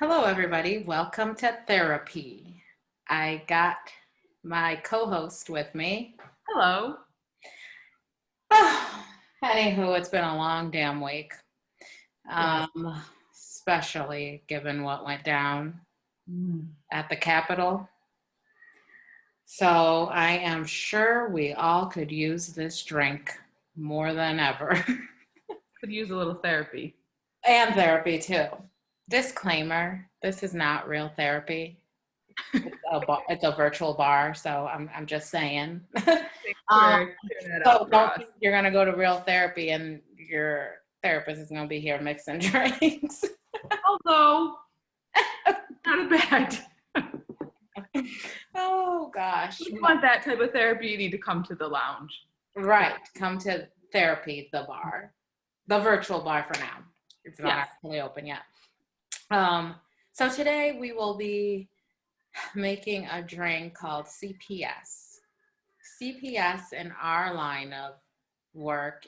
Hello, everybody. Welcome to therapy. I got my co-host with me. Hello. Anywho, it's been a long damn week, Yes. especially given what went down Mm. at the Capitol. So I am sure we all could use this drink more than ever. Could use a little therapy. And therapy, too. Disclaimer, this is not real therapy. It's a virtual bar, so I'm just saying. Thanks for clearing that So up for don't us. think you're gonna go to real therapy and your therapist is gonna be here mixing drinks. Although, not a bad. Oh gosh. If you want that type of therapy, you need to come to the lounge. Right. Come to therapy, the bar. The virtual bar for now. It's not Yes. actually open yet. So today we will be making a drink called CPS. CPS in our line of work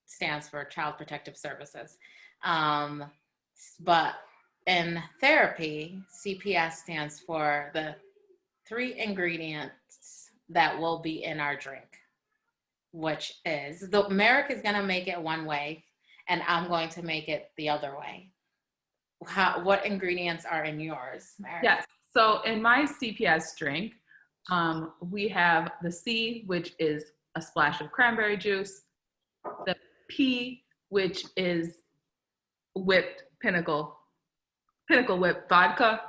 stands for Child Protective Services. But in therapy, CPS stands for the 3 ingredients that will be in our drink, which is, Merrick is going to make it one way, and I'm going to make it the other way. What ingredients are in yours, Merrick? Yes. So in my CPS drink, we have the C, which is a splash of cranberry juice, the P, which is whipped Pinnacle whipped vodka,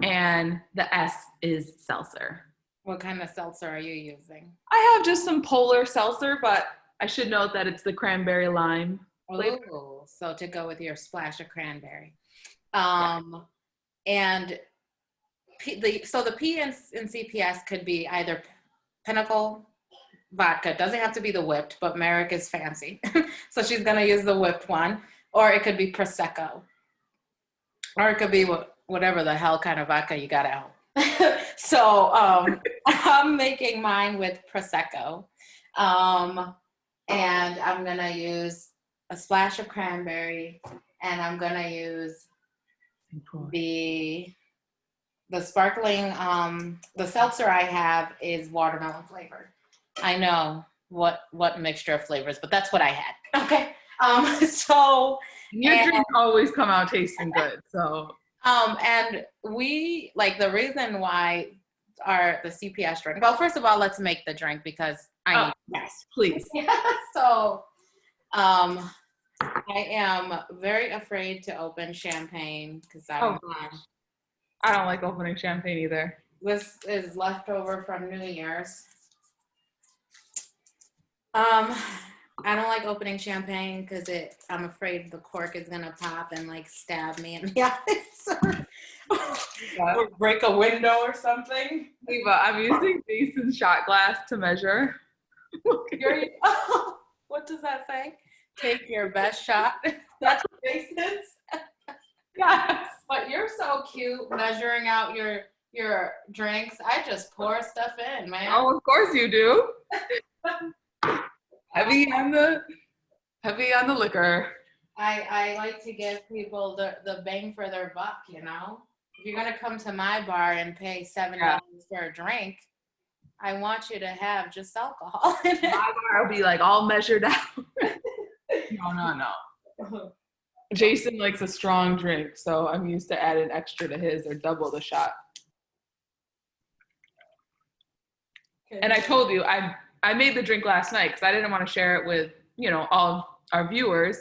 and the S is seltzer. What kind of seltzer are you using? I have just some Polar seltzer, but I should note that it's the cranberry lime flavor. Oh, so to go with your splash of cranberry. Yeah. And the P in CPS could be either Pinnacle vodka. It doesn't have to be the whipped, but Merrick is fancy. So she's going to use the whipped one. Or it could be Prosecco. Or it could be whatever the hell kind of vodka you got out. So I'm making mine with Prosecco. And I'm going to use a splash of cranberry. And I'm going to use the sparkling, the seltzer I have is watermelon flavored. I know what mixture of flavors, but that's what I had. Okay. Your drinks always come out tasting good. So and we the reason why the CPS drink. Well, first of all, let's make the drink because I need yes, please. So I am very afraid to open champagne because I don't like opening champagne either. This is leftover from New Year's. I don't like opening champagne because I'm afraid the cork is gonna pop and stab me in the eyes or break a window or something. Eva, I'm using Jason's shot glass to measure. What does that say? Take your best shot. That's Jason's. Yes. But you're so cute measuring out your drinks. I just pour stuff in, man. Oh, of course you do. Heavy on the liquor. I like to give people the bang for their buck, you know? If you're going to come to my bar and pay $7 for a drink, I want you to have just alcohol in it. My bar will be all measured out. No. Jason likes a strong drink, so I'm used to adding extra to his or double the shot. Okay. And I told you, I made the drink last night because I didn't want to share it with, all of our viewers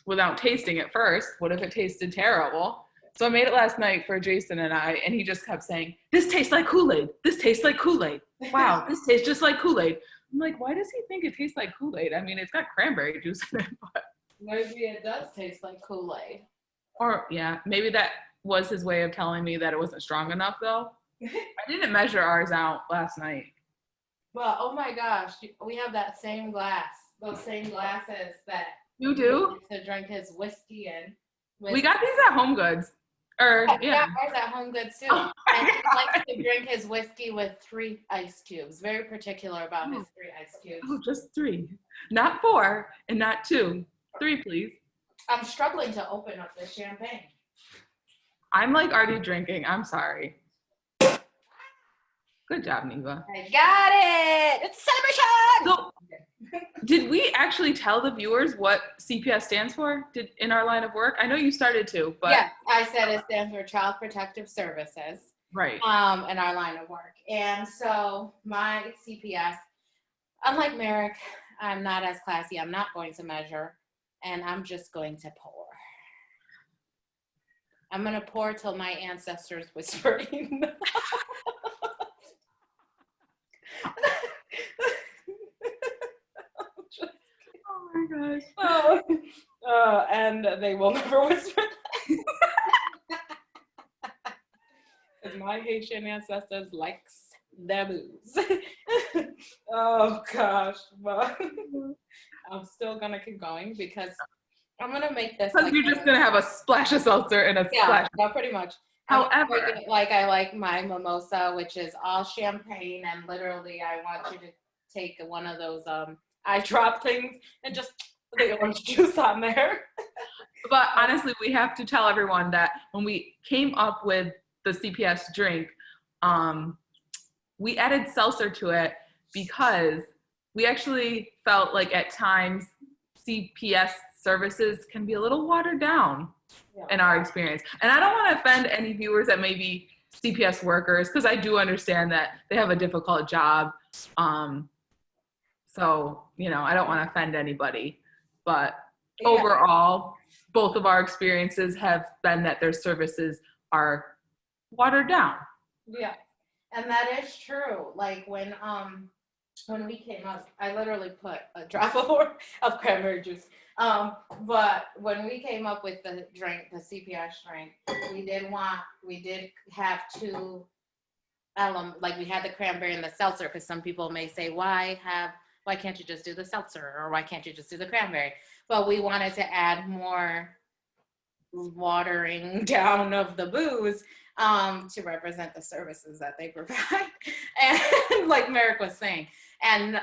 without tasting it first. What if it tasted terrible? So I made it last night for Jason and I, and he just kept saying, "This tastes like Kool-Aid. This tastes like Kool-Aid. Wow, this tastes just like Kool-Aid." I'm like, why does he think it tastes like Kool-Aid? I mean, it's got cranberry juice in it, but maybe it does taste like Kool-Aid. Or yeah, maybe that was his way of telling me that it wasn't strong enough though. I didn't measure ours out last night. Well, oh my gosh, we have that same glass, those same glasses that you do to drink his whiskey in. We got these at Home Goods. Yeah, ours at Home Goods too. And he likes to drink his whiskey with 3 ice cubes. Very particular about his 3 ice cubes. Oh, just 3. Not 4 and not 2. 3, please. I'm struggling to open up this champagne. I'm like already drinking. I'm sorry. Good job, Neva. I got it. It's a celebration. So, did we actually tell the viewers what CPS stands for? In our line of work? I know you started to, but yeah, I said it stands for Child Protective Services. right. In our line of work. And so my CPS, unlike Merrick, I'm not as classy. I'm not going to measure, and I'm just going to pour. I'm going to pour till my ancestors whispering. Oh my gosh. And they will never whisper. Because my Haitian ancestors likes their booze. Oh gosh, but I'm still gonna keep going because I'm gonna make this. Because you're just gonna have a splash of seltzer and a splash. Yeah, pretty much. However, like I like my mimosa, which is all champagne, and literally I want you to take one of those eye drop things and just put the orange juice on there. But honestly, we have to tell everyone that when we came up with the CPS drink, we added seltzer to it because we actually felt like at times CPS services can be a little watered down in our experience. And I don't want to offend any viewers that may be CPS workers, because I do understand that they have a difficult job. So, I don't want to offend anybody. But overall, both of our experiences have been that their services are watered down. Yeah, and that is true. Like when we came up, I literally put a drop of cranberry juice. But when we came up with the drink, the CPS drink, we did have two like we had the cranberry and the seltzer, because some people may say, why can't you just do the seltzer, or why can't you just do the cranberry? But we wanted to add more watering down of the booze to represent the services that they provide. And like Merrick was saying, and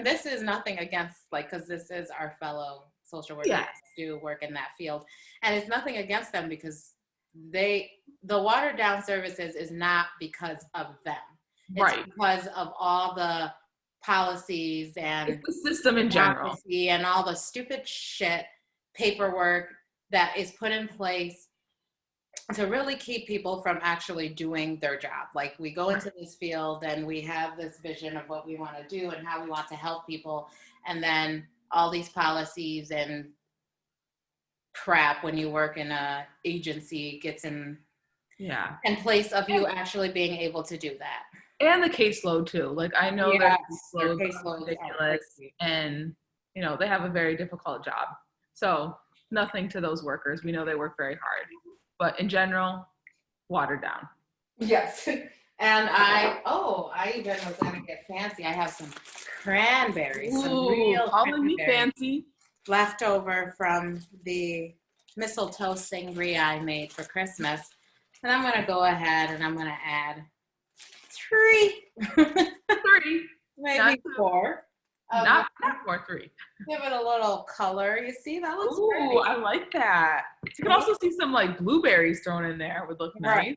this is nothing against, because this is our fellow social workers do work in that field, and it's nothing against them, because the watered down services is not because of them. It's because of all the policies and it's the system in general and all the stupid shit paperwork that is put in place to really keep people from actually doing their job. Like, we go into this field and we have this vision of what we want to do and how we want to help people, and then all these policies and crap when you work in a agency gets in place of you actually being able to do that. And the caseload too. Like, I know their caseload is ridiculous, and they have a very difficult job. So nothing to those workers. We know they work very hard, but in general, watered down. Yes. And I even was gonna get fancy. I have some cranberries, some real calling me fancy, left over from the mistletoe sangria I made for Christmas. And I'm gonna go ahead and I'm gonna add 3, maybe 4. Not 4, 3. Give it a little color. You see, that looks pretty. I like that. You can also see some blueberries thrown in there. Would look nice.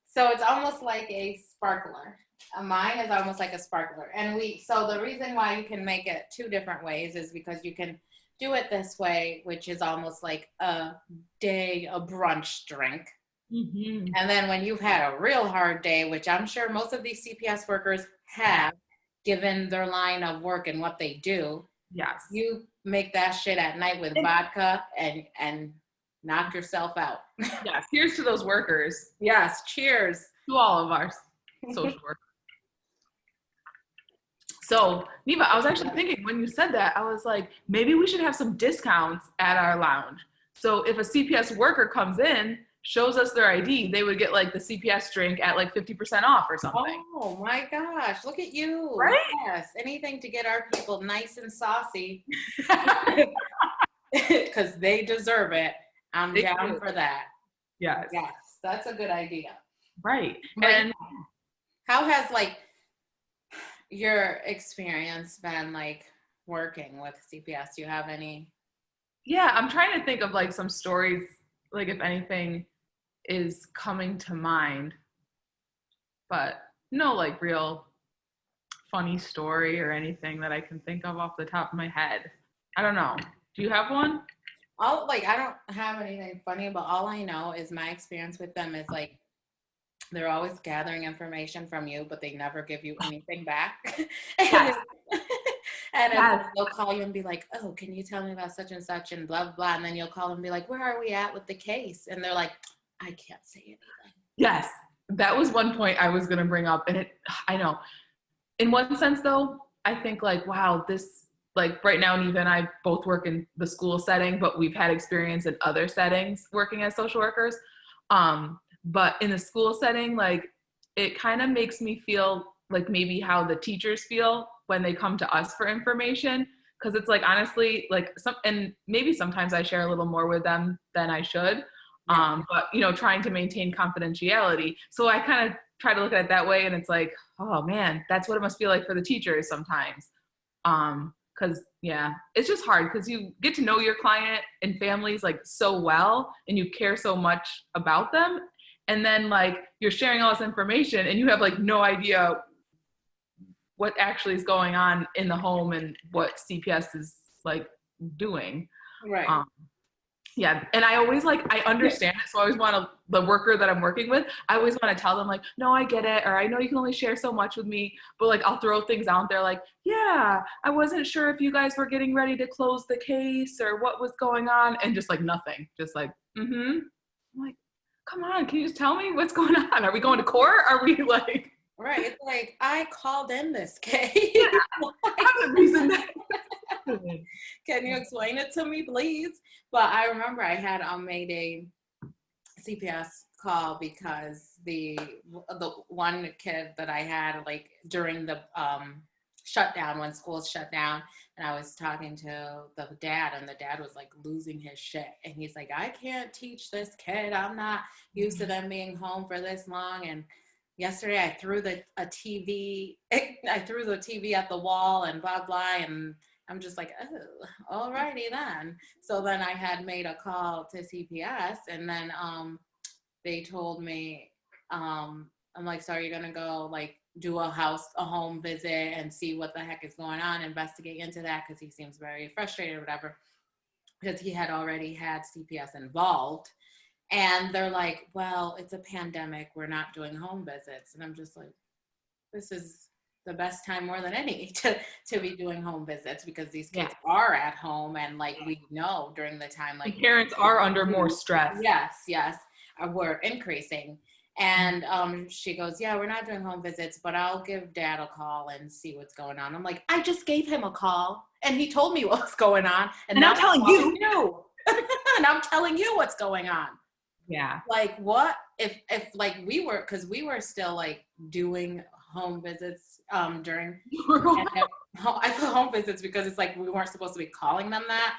So it's almost like a sparkler. Mine is almost like a sparkler. And so the reason why you can make it 2 different ways is because you can do it this way, which is almost like a brunch drink. Mm-hmm. And then when you've had a real hard day, which I'm sure most of these CPS workers have, given their line of work and what they do, you make that shit at night with vodka and knock yourself out. Yeah, cheers to those workers. Yes, cheers to all of our social work. So, Neva, I was actually thinking when you said that, I was like, maybe we should have some discounts at our lounge. So if a CPS worker comes in, shows us their ID, they would get the CPS drink at 50% off or something. Oh my gosh, look at you. Right? Yes, anything to get our people nice and saucy. Because they deserve it. I'm down for that. Yes. Yes, that's a good idea. Right. But and how has your experience been working with CPS? Do you have any? Yeah, I'm trying to think of some stories, if anything is coming to mind, but no like real funny story or anything that I can think of off the top of my head. I don't know. Do you have one? I don't have anything funny, but all I know is my experience with them is like they're always gathering information from you, but they never give you anything back. Yes. And Yes. they'll call you and be like, oh, can you tell me about such and such and blah, blah. And then you'll call and be like, where are we at with the case? And they're like, I can't say anything. Yes. That was one point I was going to bring up. And I know. In one sense, though, I think like, wow, this, like right now, Neva and I both work in the school setting, but we've had experience in other settings working as social workers. But in the school setting, like it kind of makes me feel like maybe how the teachers feel when they come to us for information. Cause it's like, honestly, like and maybe sometimes I share a little more with them than I should. But you know, trying to maintain confidentiality. So I kind of try to look at it that way. And it's like, oh man, that's what it must feel like for the teachers sometimes. Cause yeah, it's just hard because you get to know your client and families like so well and you care so much about them. And then like you're sharing all this information and you have like no idea what actually is going on in the home and what CPS is like doing. Right. Yeah. And I always like, I understand it. So I always want the worker that I'm working with, I always want to tell them like, no, I get it. Or I know you can only share so much with me, but like, I'll throw things out there like, yeah, I wasn't sure if you guys were getting ready to close the case or what was going on. And just like nothing, just like, I'm like, come on, can you just tell me what's going on? Are we going to court? Are we like? Right. It's like, I called in this case. Yeah, I'm the reason that Can you explain it to me, please? But I remember I had made a CPS call because the one kid that I had like during the shutdown, when schools shut down, and I was talking to the dad, and the dad was like losing his shit, and he's like, I can't teach this kid. I'm not used to them being home for this long. And yesterday I threw the TV at the wall and blah blah, and I'm just like, oh, alrighty then. So then I had made a call to CPS, and then they told me, I'm like, so are you gonna go like do a home visit and see what the heck is going on, investigate into that, because he seems very frustrated or whatever, because he had already had CPS involved. And they're like, well, it's a pandemic, we're not doing home visits. And I'm just like, this is the best time more than any to be doing home visits, because these kids are at home, and like we know during the time, like parents are under more stress. Yes, we're increasing. And she goes, yeah, we're not doing home visits, but I'll give dad a call and see what's going on. I'm like, I just gave him a call and he told me what's going on, and now I'm telling you. And I'm telling you what's going on. Yeah. Like what if like we were, because we were still like doing home visits during I put home visits because it's like we weren't supposed to be calling them that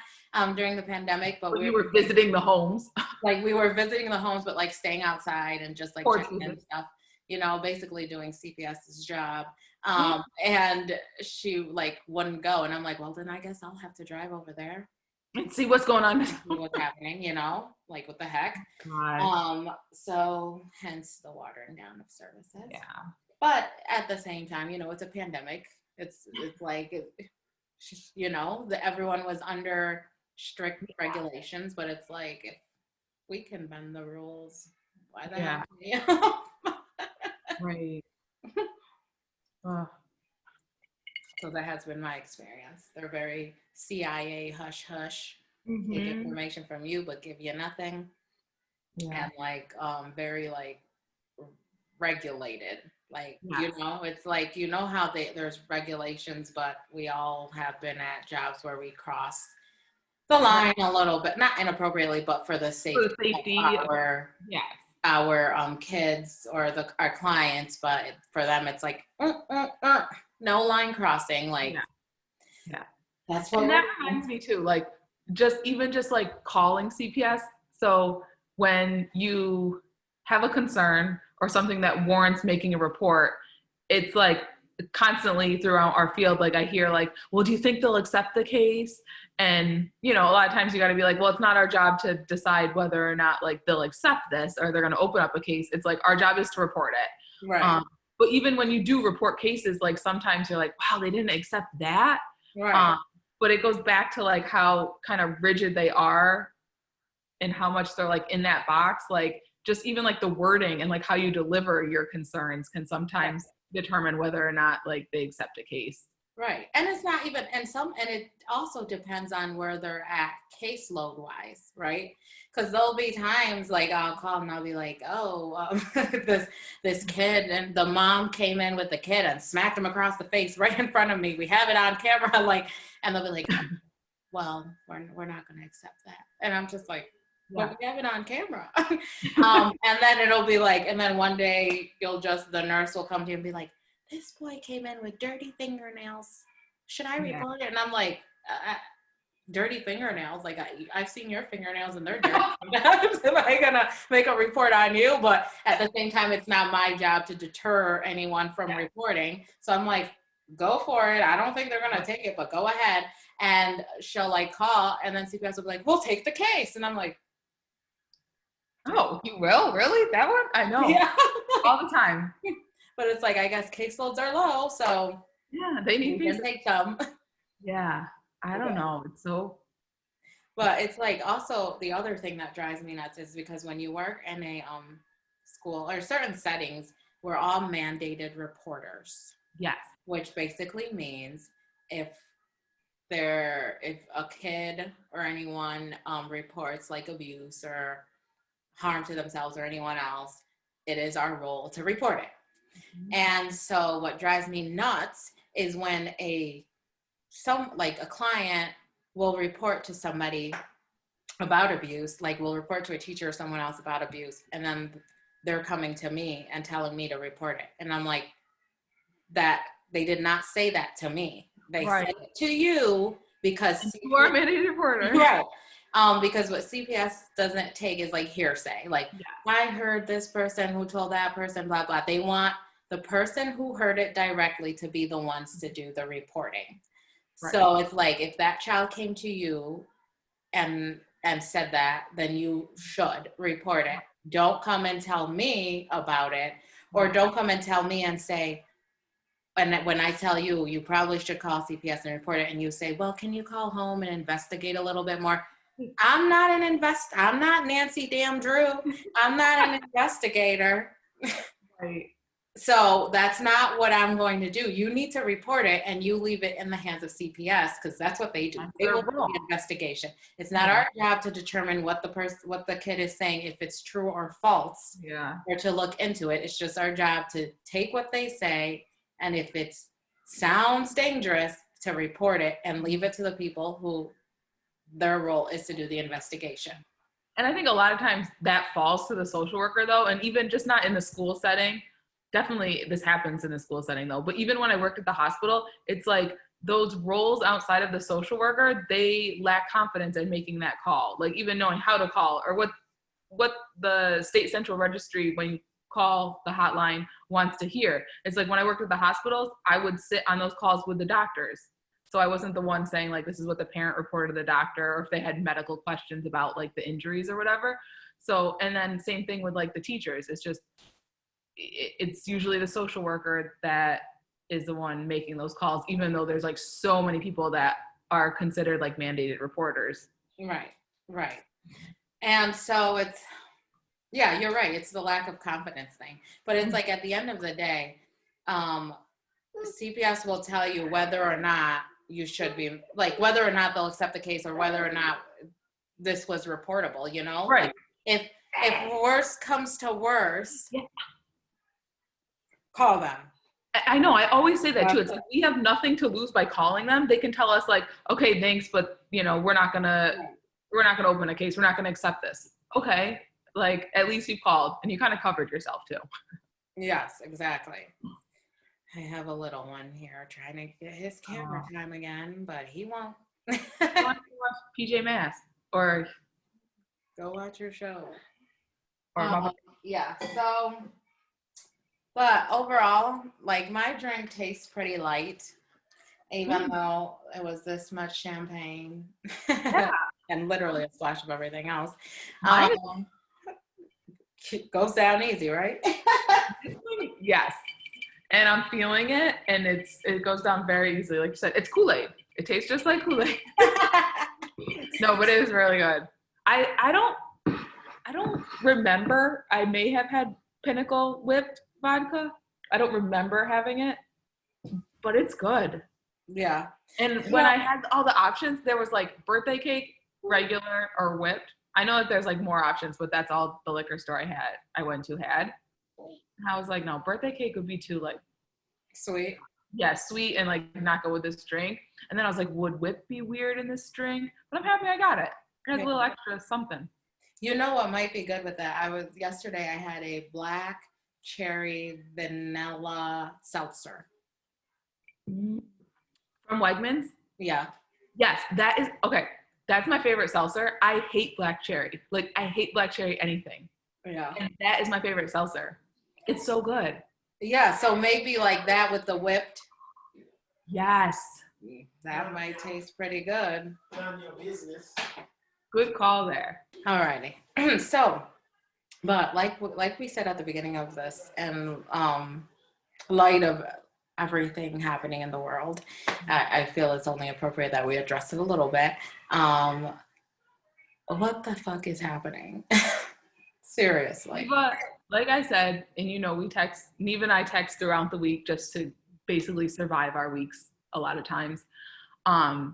during the pandemic, but we were visiting the homes. Like we were visiting the homes, but like staying outside and just like checking in stuff, you know, basically doing CPS's job. And she like wouldn't go, and I'm like, well then I guess I'll have to drive over there and see what's going on. See what's happening, you know, like what the heck. God. So hence the watering down of services. Yeah. But at the same time, you know, it's a pandemic. It's like, you know, everyone was under strict regulations, but it's like, if we can bend the rules, why the heck? You know? Right. So that has been my experience. They're very CIA hush hush, take information from you but give you nothing, and like very like regulated. Like you know, it's like, you know how there's regulations, but we all have been at jobs where we cross the line a little bit, not inappropriately, but for the safety of our kids or our clients. But for them, it's like no line crossing. Like that's what. And that reminds me too, like just like calling CPS. So when you have a concern or something that warrants making a report, it's like constantly throughout our field, like I hear like, well, do you think they'll accept the case? And, you know, a lot of times you got to be like, well, it's not our job to decide whether or not like they'll accept this or they're going to open up a case. It's like our job is to report it. Right. But even when you do report cases, like sometimes you're like, wow, they didn't accept that. Right. But it goes back to like how kind of rigid they are and how much they're like in that box. Like just even like the wording and like how you deliver your concerns can sometimes determine whether or not like they accept a case. Right. And it's not even, and it also depends on where they're at caseload wise, right? Because there'll be times like I'll call and I'll be like, oh, this kid, and the mom came in with the kid and smacked him across the face right in front of me. We have it on camera, like, and they'll be like, well, we're not going to accept that. And I'm just like, but we have it on camera. And then it'll be like, and then one day the nurse will come to you and be like, this boy came in with dirty fingernails. Should I report it? And I'm like, dirty fingernails? Like, I've seen your fingernails and they're dirty. Am I gonna make a report on you? But at the same time, it's not my job to deter anyone from reporting. So I'm like, go for it. I don't think they're gonna take it, but go ahead. And she'll like call, and then CPS will be like, we'll take the case. And I'm like, oh, you will? Really? That one? I know. Yeah. All the time. But it's like, I guess caseloads are low, so yeah, they need to take them. Yeah, I don't know. It's so. But it's like also the other thing that drives me nuts is because when you work in a school or certain settings, we're all mandated reporters. Yes. Which basically means if a kid or anyone reports like abuse or harm to themselves or anyone else, it is our role to report it. Mm-hmm. And so what drives me nuts is when a client will report to somebody about abuse, like will report to a teacher or someone else about abuse, and then they're coming to me and telling me to report it. And I'm like, that they did not say that to me. They said it to you because you are a mandated reporter. Right. Because what CPS doesn't take is like hearsay. Like, I heard this person who told that person, blah, blah. They want the person who heard it directly to be the ones to do the reporting. Right. So it's like, if that child came to you and said that, then you should report it. Don't come and tell me about it, or don't come and tell me and say, and when I tell you, you probably should call CPS and report it, and you say, well, can you call home and investigate a little bit more? I'm not Nancy Damn Drew. I'm not an investigator. Right. So that's not what I'm going to do. You need to report it, and you leave it in the hands of CPS, because that's what they do. They will do the investigation. It's not our job to determine what the kid is saying, if it's true or false, or to look into it. It's just our job to take what they say, and if it sounds dangerous, to report it and leave it to the people who their role is to do the investigation. And I think a lot of times that falls to the social worker, though, and even just not in the school setting. Definitely this happens in the school setting, though. But even when I worked at the hospital, it's like those roles outside of the social worker, they lack confidence in making that call, like even knowing how to call or what the state central registry, when you call the hotline, wants to hear. It's like when I worked at the hospitals, I would sit on those calls with the doctors. So I wasn't the one saying like, this is what the parent reported to the doctor, or if they had medical questions about like the injuries or whatever. So, and then same thing with like the teachers. It's usually the social worker that is the one making those calls, even though there's like so many people that are considered like mandated reporters. Right. And so you're right. It's the lack of confidence thing. But it's like at the end of the day, CPS will tell you whether or not you should be, like whether or not they'll accept the case, or whether or not this was reportable, you know? Right. Like if worse comes to worse, call them. I know. I always say that too. It's like, we have nothing to lose by calling them. They can tell us like, okay, thanks, but you know, we're not gonna open a case. We're not gonna accept this. Okay. Like, at least you called and you kind of covered yourself too. Yes, exactly. I have a little one here trying to get his camera time again, but he won't. Why don't you watch PJ Masks or go watch your show? Or So But overall, like my drink tastes pretty light, even though it was this much champagne Yeah. and literally a splash of everything else. Mine is Goes down easy, right? yes. And I'm feeling it, and it goes down very easily. Like you said, it's Kool-Aid. It tastes just like Kool-Aid. No, but it is really good. I don't remember. I may have had Pinnacle whipped vodka. I don't remember having it, but it's good. Yeah. And when I had all the options, there was like birthday cake, regular, or whipped. I know that there's like more options, but that's all the liquor store I went to had. And I was like, no, birthday cake would be too like Sweet. yeah, sweet and like not go with this drink. And then I was like, would whip be weird in this drink? But I'm happy I got it. It has a little extra something. You know what might be good with that? Yesterday I had a black cherry vanilla seltzer. From Wegmans? Yeah. Yes, that is okay. That's my favorite seltzer. I hate black cherry. Like I hate black cherry anything. Yeah. And that is my favorite seltzer. It's so good. Yeah, so maybe like that with the whipped. Yes. That might taste pretty good. None of your business. Good call there. All righty. So, but like we said at the beginning of this, and light of everything happening in the world, I feel it's only appropriate that we address it a little bit. What the fuck is happening? Seriously. But like I said, and Neve and I text throughout the week just to basically survive our weeks a lot of times. And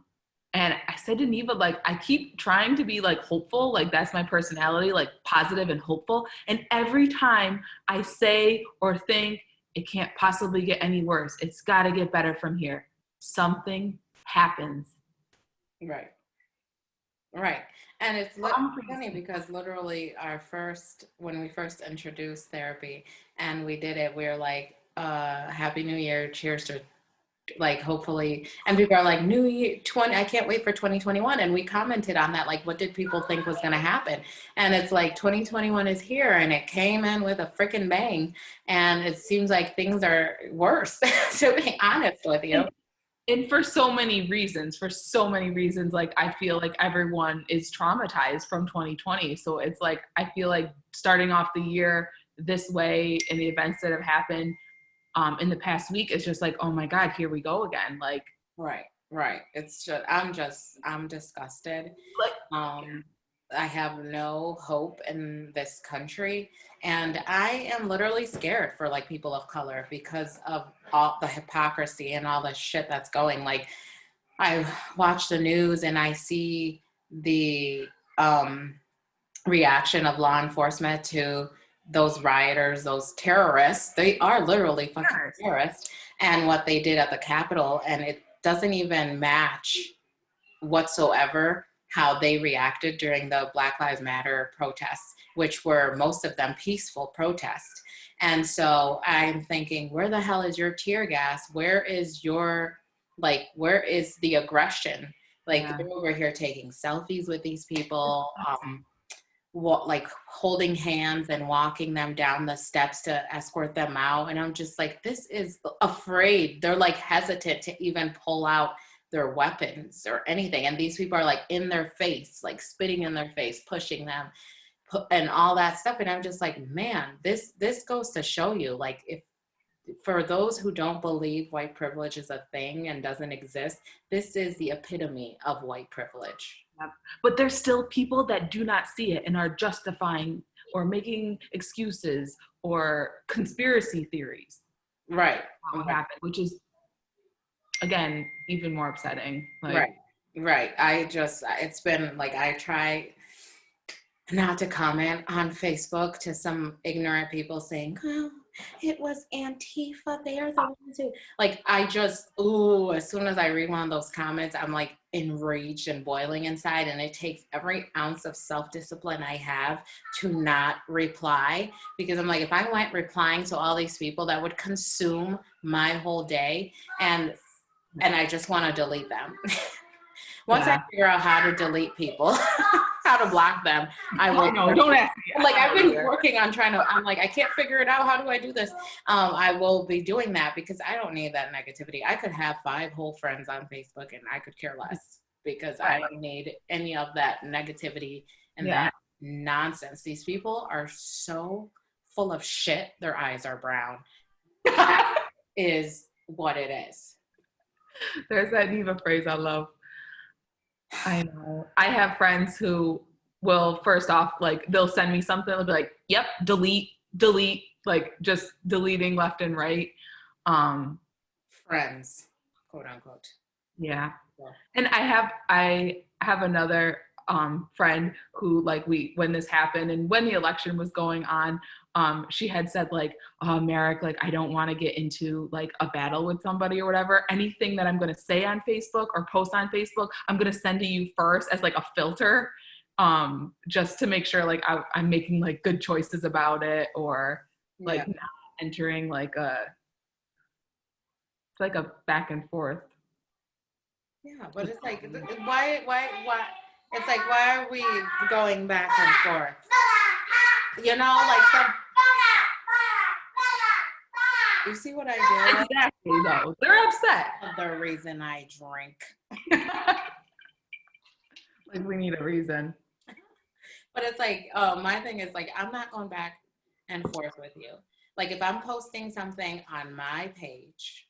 I said to Neva, like, I keep trying to be like hopeful, like that's my personality, like positive and hopeful. And every time I say or think it can't possibly get any worse, it's got to get better from here, something happens. Right. And it's funny because literally when we first introduced therapy and we did it, we were like, Happy New Year, cheers to like hopefully, and people are like, New Year 20, I can't wait for 2021. And we commented on that, like, what did people think was going to happen? And it's like 2021 is here and it came in with a freaking bang. And it seems like things are worse, to be honest with you. And for so many reasons, like I feel like everyone is traumatized from 2020. So it's like, I feel like starting off the year this way and the events that have happened in the past week is just like, oh my God, here we go again. Like, right. It's just, I'm disgusted. Like, I have no hope in this country. And I am literally scared for like people of color because of all the hypocrisy and all the shit that's going. Like I watch the news and I see the reaction of law enforcement to those rioters, those terrorists. They are literally fucking terrorists, and what they did at the Capitol, and it doesn't even match whatsoever how they reacted during the Black Lives Matter protests, which were most of them peaceful protests. And so I'm thinking, where the hell is your tear gas? Where is the aggression? Like, they're over here taking selfies with these people, like holding hands and walking them down the steps to escort them out. And I'm just like, this is afraid. They're like hesitant to even pull out their weapons or anything. And these people are like in their face, like spitting in their face, pushing them and all that stuff. And I'm just like, man, this goes to show you, like, if for those who don't believe white privilege is a thing and doesn't exist, this is the epitome of white privilege. But there's still people that do not see it and are justifying or making excuses or conspiracy theories. Right. What happened, which is, again, even more upsetting. Like, right. It's been like, I try not to comment on Facebook to some ignorant people saying, oh, it was Antifa. They are the ones who, like, as soon as I read one of those comments, I'm like enraged and boiling inside. And it takes every ounce of self-discipline I have to not reply, because I'm like, if I went replying to all these people, that would consume my whole day. And I just want to delete them. Once I figure out how to delete people, how to block them, I will. No, don't ask me. Like, I've been working on I'm like, I can't figure it out. How do I do this? I will be doing that because I don't need that negativity. I could have 5 whole friends on Facebook and I could care less because I don't need any of that negativity and that nonsense. These people are so full of shit. Their eyes are brown. That is what it is. There's that Neva phrase I love. I know. I have friends who will, first off, like, they'll send me something, they'll be like, yep, delete, like, just deleting left and right. Friends, quote unquote. Yeah. And I have another friend who, like, when this happened and when the election was going on, she had said, like, oh, Merrick, like, I don't want to get into like a battle with somebody or whatever. Anything that I'm going to say on Facebook or post on Facebook, I'm going to send to you first as like a filter, just to make sure like I'm making like good choices about it, or like not entering like a back and forth. Yeah, but it's like, why? It's like, why are we going back and forth? You know, like you see what I do? Exactly, though. They're upset. The reason I drink. Like, we need a reason. But it's like, my thing is like, I'm not going back and forth with you. Like, if I'm posting something on my page,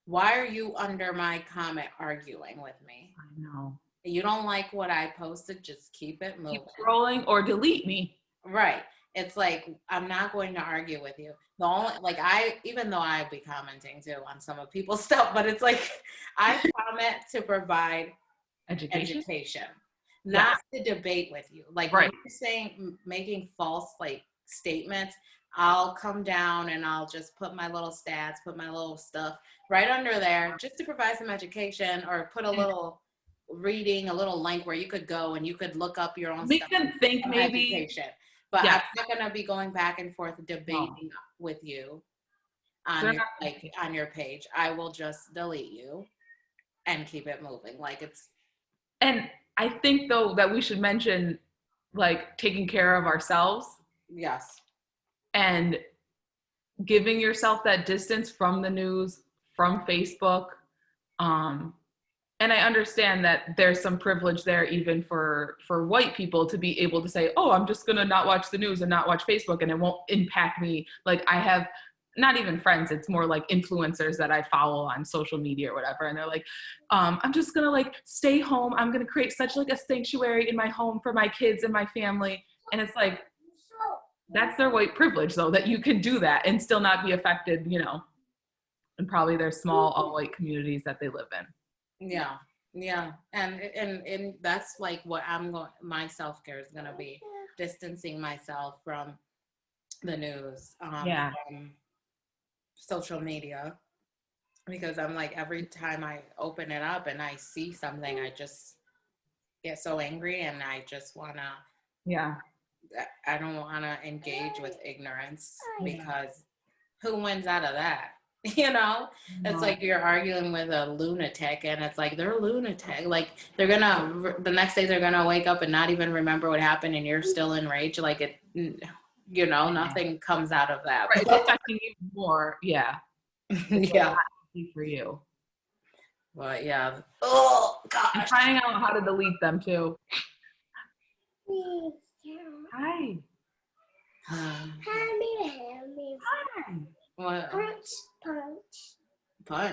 why are you under my comment arguing with me? I know. You don't like what I posted, just keep it moving. Keep scrolling or delete me. Right. It's like, I'm not going to argue with you. The only, like, even though I'd be commenting too on some of people's stuff, but it's like, I comment to provide education, not to debate with you. Like, when you're saying, making false, like, statements, I'll come down and I'll just put my little stats, put my little stuff right under there just to provide some education, or put a little reading, a little link where you could go and you could look up your own Make stuff. them think maybe. Education. But I'm not going to be going back and forth debating with you on on your page. I will just delete you and keep it moving. Like, it's. And I think though that we should mention, like, taking care of ourselves. Yes. And giving yourself that distance from the news, from Facebook. And I understand that there's some privilege there even for white people to be able to say, oh, I'm just going to not watch the news and not watch Facebook and it won't impact me. Like, I have not even friends, it's more like influencers that I follow on social media or whatever. And they're like, I'm just going to like stay home. I'm going to create such like a sanctuary in my home for my kids and my family. And it's like, that's their white privilege though, that you can do that and still not be affected, you know, and probably their small all white communities that they live in. Yeah. And that's like what my self-care is going to be, distancing myself from the news, from social media, because I'm like, every time I open it up and I see something, I just get so angry and I just want to, I don't want to engage with ignorance, because who wins out of that? You know, it's like you're arguing with a lunatic, and it's like, they're lunatic. Like, they're gonna, the next day they're gonna wake up and not even remember what happened, and you're still enraged. Like, it, you know, nothing comes out of that. Right, it's affecting you more. Yeah. For you. But yeah. Oh gosh. I'm finding out how to delete them too. Hi. Hi. What? Punch. Punch.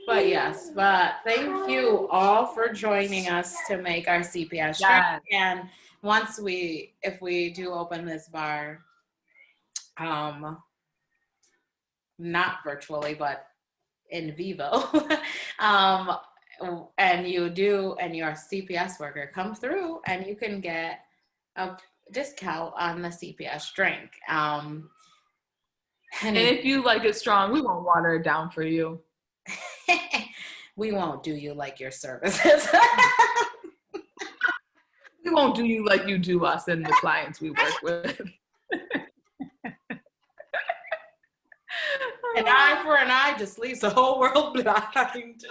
But yes, but thank you all for joining us to make our CPS drink. And once if we do open this bar, not virtually, but in vivo, and you're a CPS worker, come through and you can get a discount on the CPS drink. And if you like it strong, we won't water it down for you. We won't do you like your services. We won't do you like you do us and the clients we work with. An eye for an eye just leaves the whole world blind.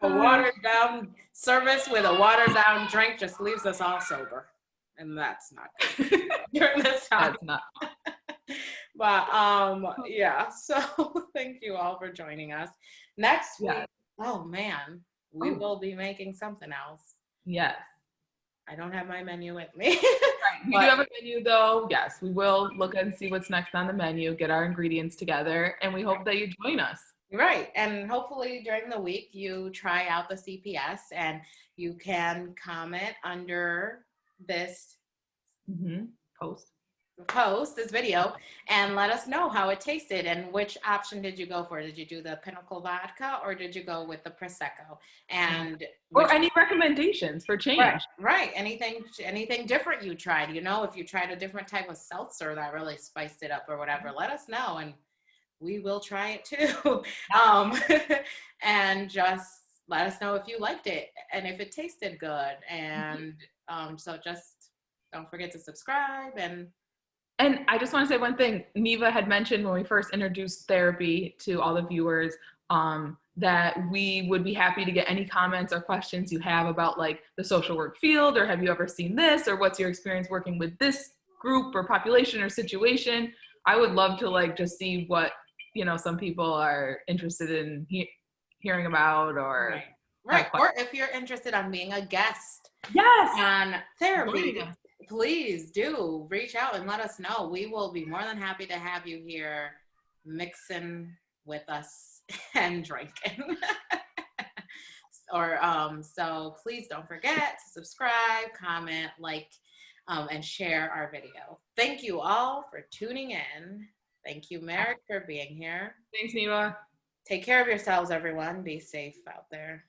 A watered down service with a watered down drink just leaves us all sober. And that's not good during this time. That's not. But yeah, so thank you all for joining us. Next week, oh man, we will be making something else. Yes. I don't have my menu with me. We do have a menu though. Yes, we will look and see what's next on the menu, get our ingredients together, and we hope that you join us. Right. And hopefully during the week you try out the CPS and you can comment under this this video, and let us know how it tasted and which option did you go for. Did you do the Pinnacle vodka or did you go with the Prosecco? And or any recommendations for change. Right. Anything different you tried, you know, if you tried a different type of seltzer that really spiced it up or whatever, let us know and we will try it too. And just let us know if you liked it and if it tasted good. And so just don't forget to subscribe. And I just want to say one thing. Neva had mentioned when we first introduced therapy to all the viewers that we would be happy to get any comments or questions you have about like the social work field, or have you ever seen this, or what's your experience working with this group or population or situation. I would love to like just see what, you know, some people are interested in hearing about, or right. Or if you're interested on being a guest on therapy, please do reach out and let us know. We will be more than happy to have you here mixing with us and drinking. So please don't forget to subscribe, comment, like, and share our video. Thank you all for tuning in. Thank you, Merrick, for being here. Thanks, Neva. Take care of yourselves, everyone. Be safe out there.